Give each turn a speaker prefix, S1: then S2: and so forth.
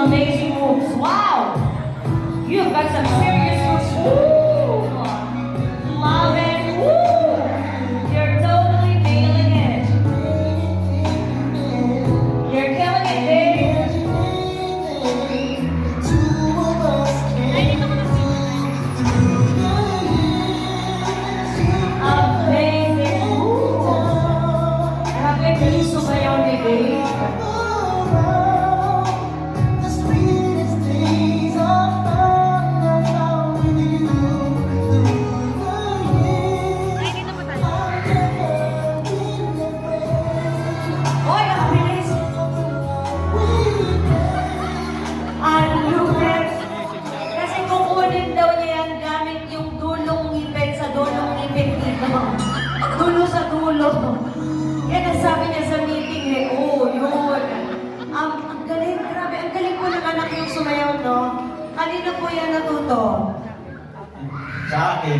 S1: Amazing moves. Wow! You've got some serious moves. Woo! Love it. Woo! You're totally nailing it. You're killing it, babe. Amazing. Woo! Grabe, galing sumayaw ni babe. Hoy, ang bilis! Ang lupit! Kasi kukunin daw niya yan gamit yung dulong ngipin sa dulong ngipin dito. Dulo sa dulo. Yan ang sabi niya sa meeting eh. Oh, yun. Ang galing, grabe. Ang galing po ng anak yung sumayaw, no? Kanino po yan natuto?
S2: Sa akin.